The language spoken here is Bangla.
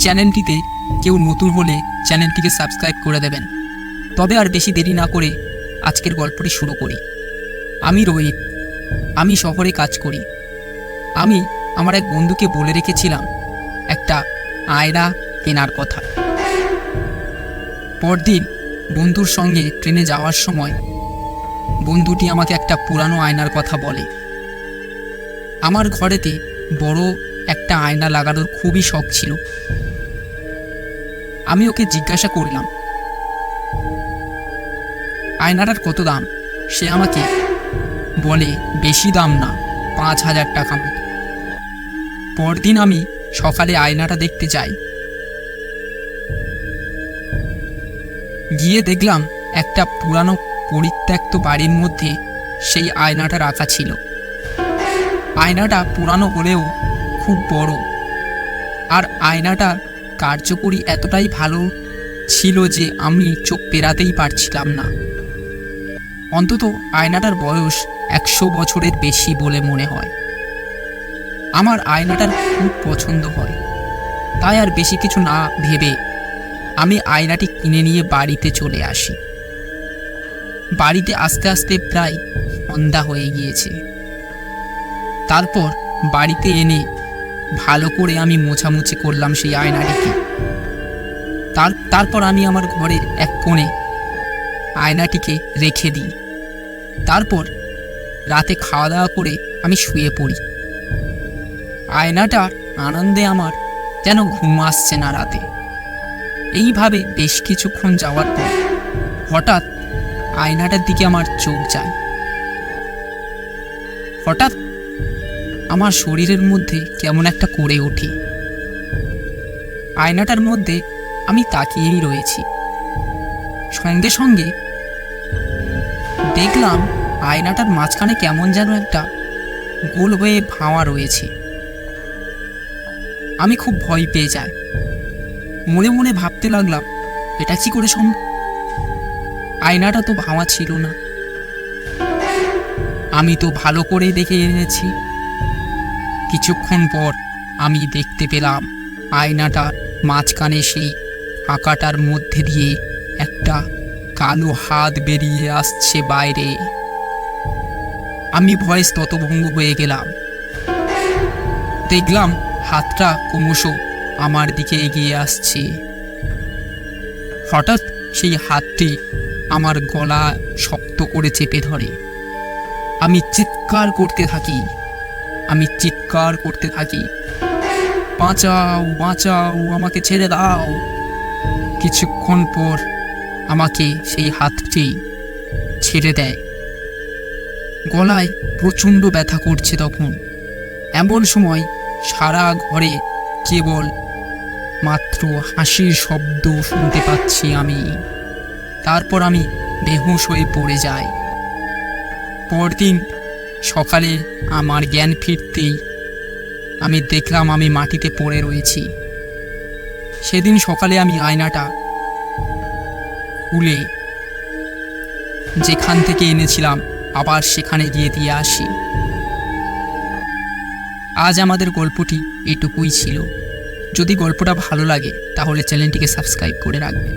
চ্যানেলটিতে কেউ নতুন হলে চ্যানেলটিকে সাবস্ক্রাইব করে দেবেন। তবে আর বেশি দেরি না করে আজকের গল্পটি শুরু করি। আমি রোহিত, আমি শহরে কাজ করি। আমি আমার এক বন্ধুকে বলে রেখেছিলাম একটা আয়না কেনার কথা। পরদিন বন্ধুর সঙ্গে ট্রেনে যাওয়ার সময় বন্ধুটি আমাকে একটা পুরানো আয়নার কথা বলে। আমার ঘরেতে বড় একটা আয়না লাগানোর খুবই শখ ছিল। আমি ওকে জিজ্ঞাসা করলাম আয়নাটার কত দাম। সে আমাকে বলে বেশি দাম না, 5,000 টাকা মতো। পরদিন আমি সকালে আয়নাটা দেখতে যাই। গিয়ে দেখলাম একটা পুরানো পরিত্যক্ত বাড়ির মধ্যে সেই আয়নাটা রাখা ছিল। আয়নাটা পুরানো হলেও খুব বড়, আর আয়নাটার কার্যকরী এতটাই ভালো ছিল যে আমি চোখ পেরাতেই পারছিলাম না। অন্তত আয়নাটার বয়স 100 বছরের বেশি বলে মনে হয়। আমার আয়নাটার খুব পছন্দ হয়, তাই আর বেশি কিছু না ভেবে আমি আয়নাটি কিনে নিয়ে বাড়িতে চলে আসি। বাড়িতে আস্তে আস্তে প্রায় সন্ধ্যা হয়ে গিয়েছে। তারপর বাড়িতে এনে ভালো করে আমি মোছামুছি করলাম সেই আয়নাটিকে। তারপর আমি আমার ঘরের এক কোণে আয়নাটিকে রেখে দিই। তারপর রাতে খাওয়া দাওয়া করে আমি শুয়ে পড়ি। আয়নাটার আনন্দে আমার যেন ঘুম আসছে না রাতে। এইভাবে বেশ কিছুক্ষণ যাওয়ার পর হঠাৎ আয়নাটার দিকে আমার চোখ যায়। হঠাৎ আমার শরীরের মধ্যে কেমন একটা করে ওঠে। আয়নাটার মধ্যে আমি তাকিয়েই রয়েছি। সঙ্গে সঙ্গে দেখলাম আয়নাটার মাঝখানে কেমন যেন একটা গোল হয়ে ভাঁওয়া রয়েছে। আমি খুব ভয় পেয়ে যাই। মনে মনে ভাবতে লাগলাম এটা কি করে সম্ভব? আয়নাটা তো ভাঁওয়া ছিল না, আমি তো ভালো করে দেখে এনেছি। কিছুক্ষণ পর আমি দেখতে পেলাম আয়নাটার মাঝখানে সেই ফাঁকাটার মধ্যে দিয়ে একটা কালো হাত বেরিয়ে আসছে বাইরে। আমি ভয়ে স্ততভঙ্গ হয়ে গেলাম। দেখলাম হাতটা ক্রমশ আমার দিকে এগিয়ে আসছে। হঠাৎ সেই হাতটি আমার গলা শক্ত করে চেপে ধরে। আমি চিৎকার করতে থাকি, বাঁচাও বাঁচাও, আমাকে ছেড়ে দাও। কিছুক্ষণ পর আমাকে সেই হাতটি ছেড়ে দেয়। গলায় প্রচণ্ড ব্যথা করছে তখন। এমন সময় সারা ঘরে কেবল মাত্র হাসির শব্দ শুনতে পাচ্ছি আমি। তারপর আমি বেহুঁশ হয়ে পড়ে যাই। পরদিন সকালে আমার জ্ঞান ফিরতেই আমি দেখলাম আমি মাটিতে পড়ে রয়েছি। সেদিন সকালে আমি আয়নাটা খুলে যেখান থেকে এনেছিলাম আবার সেখানে গিয়ে দিয়ে আসি। আজ আমাদের গল্পটি এটুকুই ছিল। যদি গল্পটা ভালো লাগে তাহলে চ্যানেলটিকে সাবস্ক্রাইব করে রাখবেন।